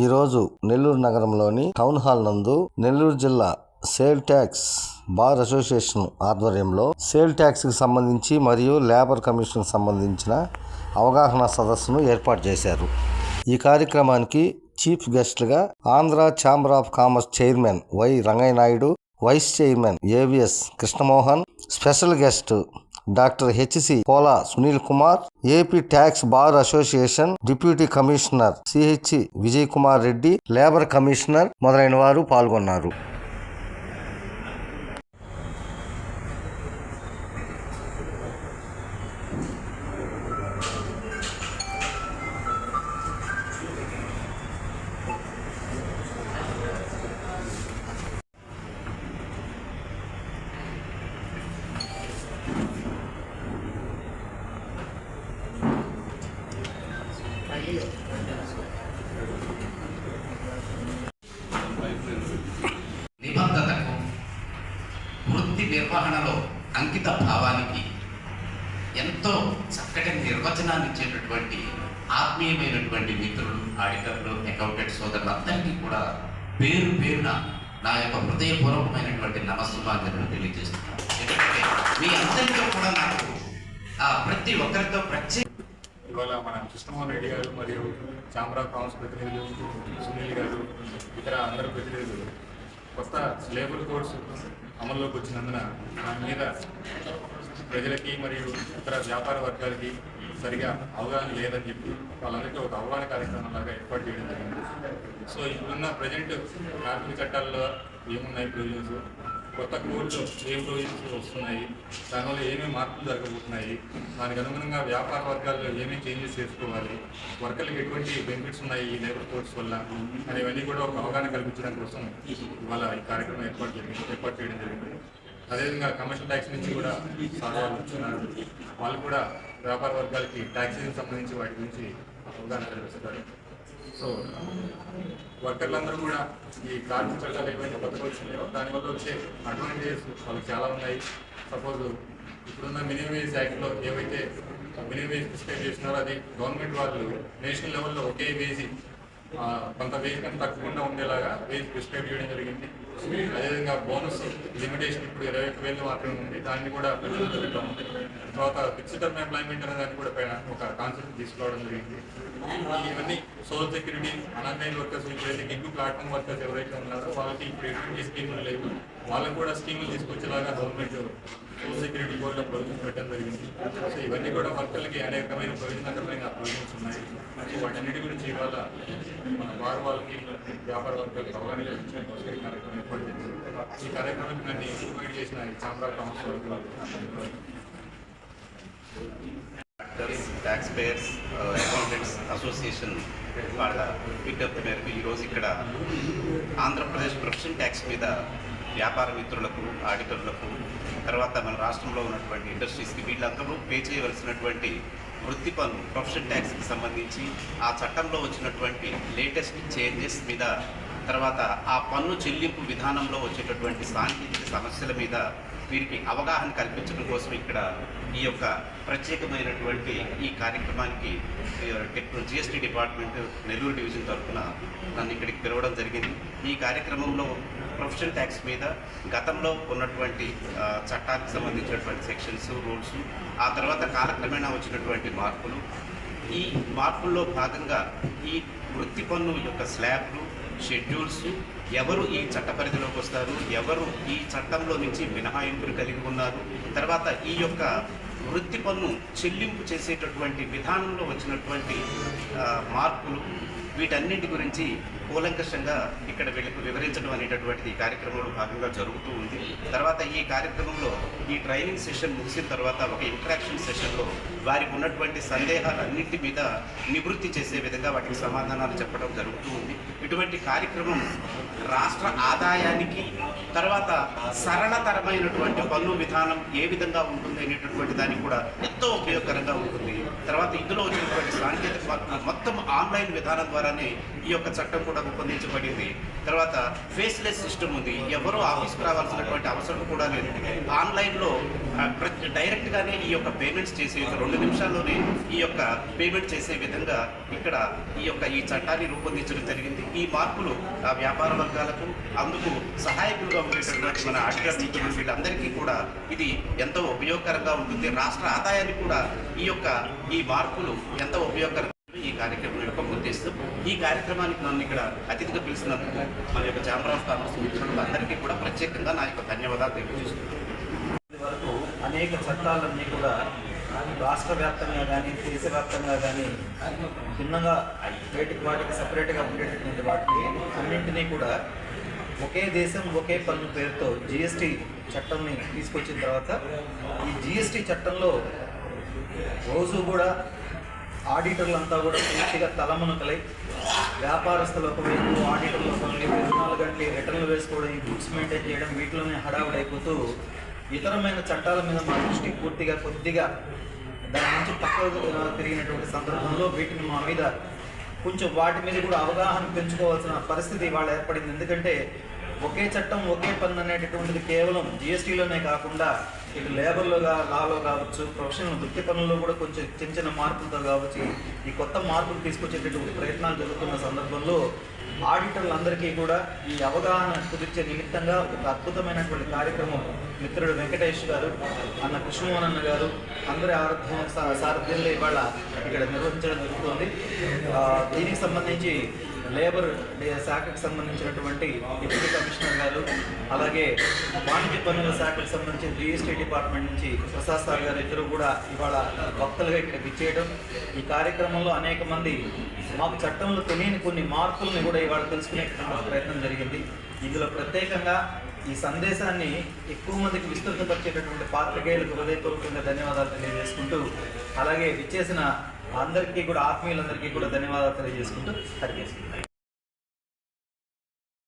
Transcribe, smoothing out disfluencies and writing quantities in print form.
ఈరోజు నెల్లూరు నగరంలోని town hall నందు నెల్లూరు జిల్లా సేల్ ట్యాక్స్ బార్ అసోసియేషన్ ఆధ్వర్యంలో సేల్ ట్యాక్స్ కి సంబంధించి మరియు లేబర్ కమిషన్ సంబంధించిన అవగాహన సదస్సును ఏర్పాటు చేశారు. ఈ కార్యక్రమానికి చీఫ్ గెస్ట్లుగా Andhra chamber of commerce chairman Y Rangaiah Naidu, vice chairman AVS Krishnamohan, special guest doctor HC Pola Sunil Kumar, AP tax bar association deputy commissioner CH Vijay Kumar Reddy, labour commissioner మొదలైన వారు పాల్గొన్నారు. నిబద్ధతకు, వృత్తి నిర్వహణలో అంకిత భావానికి ఎంతో చక్కటి నిర్వచనాన్ని ఇచ్చేటటువంటి ఆత్మీయమైనటువంటి మిత్రులు, ఆడిటర్లు, అకౌంటెంట్ సోదరులందరికీ కూడా పేరు పేరున నా యొక్క హృదయపూర్వకమైనటువంటి నమస్సుమాంజలను తెలియజేస్తున్నాను. ఎందుకంటే మీ అందరితో కూడా నాకు ప్రతి ఒక్కరితో ప్రత్యేక ఇవాళ మన కృష్ణమోహన్ రెడ్డి గారు మరియు ఛాంబర్ ఆఫ్ కామర్స్ ప్రతినిధులు, సునీల్ గారు, ఇతర అందరు ప్రతినిధులు కొత్త లేబర్ కోడ్స్ అమల్లోకి వచ్చినందున దాని మీద ప్రజలకి మరియు ఇతర వ్యాపార వర్గాలకి సరిగా అవగాహన లేదని చెప్పి వాళ్ళందరికీ ఒక అవగాహన కార్యక్రమం లాగా ఏర్పాటు చేయడం జరిగింది. సో ఇప్పుడున్న ప్రజెంట్ కార్మిక చట్టాల్లో ఏమున్నాయి ప్రొవిజన్స్, కొత్త కోడ్లో ఏం ప్రొవిజన్స్ వస్తున్నాయి, దానివల్ల ఏమేమి మార్పులు జరగబోతున్నాయి, దానికి అనుగుణంగా వ్యాపార వర్గాల్లో ఏమేమి చేంజెస్ చేసుకోవాలి, వర్కర్లకు ఎటువంటి బెనిఫిట్స్ ఉన్నాయి ఈ లేబర్ కోడ్స్ వల్ల అనేవన్నీ కూడా ఒక అవగాహన కల్పించడం కోసం ఇవాళ ఈ కార్యక్రమం ఏర్పాటు చేయడం జరిగింది. అదేవిధంగా కమర్షియల్ ట్యాక్స్ నుంచి కూడా సార్ వాళ్ళు వచ్చినారు. వాళ్ళు కూడా వ్యాపార వర్గాలకి ట్యాక్సీకి సంబంధించి వాటి గురించి అవగాహన కల్పిస్తారు. సో వర్కర్లందరూ కూడా ఈ కార్మిక చట్టాలు ఏవైతే కొత్తగా వచ్చినాయో దానివల్ల వచ్చే అడ్వాంటేజెస్ వాళ్ళకి చాలా ఉన్నాయి. సపోజ్ ఇప్పుడున్న మినిమం వేజ్ యాక్ట్లో ఏవైతే మినిమం వేజ్ ప్రిస్క్రైబ్ చేసినారో అది గవర్నమెంట్ వాళ్ళు నేషనల్ లెవెల్లో ఒకే వేజ్ కొంత వేజ్ కంటే తగ్గకుండా ఉండేలాగా వేజ్ ప్రిస్క్రైబ్ చేయడం జరిగింది. అదేవిధంగా బోనస్ లిమిటేషన్ ఇప్పుడు 21,000 మాత్రమే ఉంది, దాన్ని కూడా పెంచడం ఉంది. తర్వాత ఫిక్స్డ్ టర్మ్ ఎంప్లాయ్మెంట్ అనే దాన్ని కూడా ఒక కాన్సెప్ట్ తీసుకురావడం జరిగింది. ఇవన్నీ సోషల్ సెక్యూరిటీ, అన్అర్గనైజ్ వర్కర్స్, ఇప్పుడైతే గిగ్ ప్లాట్ఫామ్ వర్కర్స్ ఎవరైతే ఉన్నారో వాళ్ళకి ఇప్పుడు ఎటువంటి స్కీములు లేవు, వాళ్ళకు కూడా స్కీములు తీసుకొచ్చేలాగా గవర్నమెంట్ సోషల్ సెక్యూరిటీ బోర్డులో ప్రొవిజన్స్ పెట్టడం జరిగింది. సో ఇవన్నీ కూడా వర్కర్లకి అనేకమైన ప్రొవిజన్స్ ఉన్నాయి. సో వాటన్నిటి గురించి ఇవాళ మన వారు వాళ్ళకి వ్యాపార వర్గాలకు అవగాహన కల్పించడానికి కార్యక్రమం ఏర్పాటు చేసింది. ఈ కార్యక్రమానికి నన్ను ఇన్వైట్ చేసిన chamber of commerce tax payers accountants association వాళ్ళ విజ్ఞప్తి మేరకు ఈరోజు ఇక్కడ ఆంధ్రప్రదేశ్ ప్రొఫెషన్ ట్యాక్స్ మీద వ్యాపార మిత్రులకు, ఆడిటర్లకు, తర్వాత మన రాష్ట్రంలో ఉన్నటువంటి ఇండస్ట్రీస్కి వీళ్ళందరూ పే చేయవలసినటువంటి వృత్తి పన్ను ప్రొఫెషన్ ట్యాక్స్కి సంబంధించి ఆ చట్టంలో వచ్చినటువంటి లేటెస్ట్ చేంజెస్ మీద, తర్వాత ఆ పన్ను చెల్లింపు విధానంలో వచ్చేటటువంటి సాంకేతిక సమస్యల మీద వీరికి అవగాహన కల్పించడం కోసం ఇక్కడ ఈ యొక్క ప్రత్యేకమైనటువంటి ఈ కార్యక్రమానికి జిఎస్టీ డిపార్ట్మెంట్ నెల్లూరు డివిజన్ తరఫున నన్ను ఇక్కడికి పిలవడం జరిగింది. ఈ కార్యక్రమంలో ప్రొఫెషనల్ ట్యాక్స్ మీద గతంలో ఉన్నటువంటి చట్టానికి సంబంధించినటువంటి సెక్షన్స్, రూల్స్, ఆ తర్వాత కాలక్రమేణా వచ్చినటువంటి మార్పులు, ఈ మార్పుల్లో భాగంగా ఈ వృత్తి పన్ను యొక్క స్లాబ్లు, షెడ్యూల్స్, ఎవరు ఈ చట్ట పరిధిలోకి వస్తారు, ఎవరు ఈ చట్టంలో నుంచి మినహాయింపులు కలిగి ఉన్నారు, తర్వాత ఈ యొక్క వృత్తి పన్ను చెల్లింపు చేసేటటువంటి విధానంలో వచ్చినటువంటి మార్పులు, వీటన్నింటి గురించి కూలంకషంగా ఇక్కడ వీళ్ళకు వివరించడం అనేటటువంటిది ఈ కార్యక్రమంలో భాగంగా జరుగుతూ ఉంది. తర్వాత ఈ కార్యక్రమంలో ఈ ట్రైనింగ్ సెషన్ ముగిసిన తర్వాత ఒక ఇంటరాక్షన్ సెషన్లో వారికి ఉన్నటువంటి సందేహాలన్నింటి మీద నివృత్తి చేసే విధంగా వాటికి సమాధానాలు చెప్పడం జరుగుతూ ఉంది. ఇటువంటి కార్యక్రమం రాష్ట్ర ఆదాయానికి, తర్వాత సరళతరమైనటువంటి పన్ను విధానం ఏ విధంగా ఉంటుంది అనేటటువంటి దానికి కూడా ఎంతో ఉపయోగకరంగా ఉంటుంది. తర్వాత ఇందులో వచ్చినటువంటి సాంకేతిక మొత్తం ఆన్లైన్ విధానం ద్వారా కూడానే ఈ యొక్క చట్టం కూడా రూపొందించబడింది. తర్వాత ఫేస్లెస్ సిస్టమ్ ఉంది. ఎవరో ఆఫీస్కి రావాల్సినటువంటి అవసరం కూడా లేదు. ఆన్లైన్లో డైరెక్ట్గానే ఈ యొక్క పేమెంట్స్ చేసే 2 నిమిషాల్లోనే ఈ యొక్క పేమెంట్ చేసే విధంగా ఇక్కడ ఈ చట్టాన్ని రూపొందించడం జరిగింది. ఈ మార్పులు ఆ వ్యాపార వర్గాలకు అందుకు సహాయకులుగా ఉండేటటువంటి మన ఆడిటర్ మిత్రులు వీళ్ళందరికీ కూడా ఇది ఎంతో ఉపయోగకరంగా ఉంటుంది. రాష్ట్ర ఆదాయాన్ని కూడా ఈ మార్పులు ఎంతో ఉపయోగకరంగా ఈ కార్యక్రమం యొక్క ఉద్దేశం. ఈ కార్యక్రమానికి నన్ను ఇక్కడ అతిథిగా పిలిచినందుకు మన యొక్క ఛాంబర్ ఆఫ్ కామర్స్ మిత్రులు అందరికీ కూడా ప్రత్యేకంగా నా యొక్క ధన్యవాదాలు తెలియజేస్తున్నాను. వరకు అనేక చట్టాలన్నీ కూడా రాష్ట్ర వ్యాప్తంగా కానీ దేశవ్యాప్తంగా కానీ భిన్నంగా వాటికి సపరేట్గా ఉండేటటువంటి వాటిని అన్నింటినీ కూడా ఒకే దేశం ఒకే పన్ను పేరుతో జిఎస్టీ చట్టంని తీసుకొచ్చిన తర్వాత ఈ జిఎస్టీ చట్టంలో రోజు కూడా ఆడిటర్లంతా కూడా పూర్తిగా తలమునకలై వ్యాపారస్తులు ఒకవైపు ఆడిటర్లు ఒకవైపు 24 గంటలు రిటర్న్లు వేసుకోవడం, ఈ బుక్స్ మెయింటైన్ చేయడం, వీటిలోనే హడావుడైపోతూ ఇతరమైన చట్టాల మీద మా దృష్టి కొద్దిగా దాని నుంచి పక్కకు తిరిగినటువంటి సందర్భంలో వీటిని మా మీద కొంచెం వాటి మీద కూడా అవగాహన పెంచుకోవాల్సిన పరిస్థితి ఇవాళ ఏర్పడింది. ఎందుకంటే ఒకే చట్టం ఒకే పన్ను అనేటటువంటిది కేవలం జిఎస్టీలోనే కాకుండా ఇటు లాలో కావచ్చు, ప్రొఫెషనల్ వృత్తి పనుల్లో కూడా కొంచెం చిన్న మార్పులతో కావచ్చు ఈ కొత్త మార్పులు తీసుకొచ్చేటటువంటి ప్రయత్నాలు జరుగుతున్న సందర్భంలో ఆడిటర్లందరికీ కూడా ఈ అవగాహన కుదిర్చే నిమిత్తంగా ఒక అద్భుతమైనటువంటి కార్యక్రమం మిత్రుడు వెంకటేష్ గారు, అన్న కృష్ణమోహన్ అన్న గారు అందరి సారథ్యంలో ఇవాళ ఇక్కడ నిర్వహించడం జరుగుతుంది. దీనికి సంబంధించి లేబర్ శాఖకు సంబంధించినటువంటి డిప్యూటీ కమిషనర్ గారు, అలాగే వాణిజ్య పన్నుల శాఖకు సంబంధించి జిఎస్టీ డిపార్ట్మెంట్ నుంచి ప్రసాద్ సార్ గారు ఇద్దరు కూడా ఇవాళ వక్తలుగా ఇక్కడ విచ్చేయడం, ఈ కార్యక్రమంలో అనేక మంది మాకు చట్టంలో తెలియని కొన్ని మార్పులను కూడా ఇవాళ తెలుసుకునేటువంటి ప్రయత్నం జరిగింది. ఇందులో ప్రత్యేకంగా ఈ సందేశాన్ని ఎక్కువ మందికి విస్తృతపరిచేటటువంటి పాత్రికేయులకు హృదయపూర్వకంగా ధన్యవాదాలు తెలియజేసుకుంటూ, అలాగే విచ్చేసిన అందరికీ కూడా ఆత్మీయులందరికీ కూడా ధన్యవాదాలు తెలియజేసుకుంటూ హరికేసి.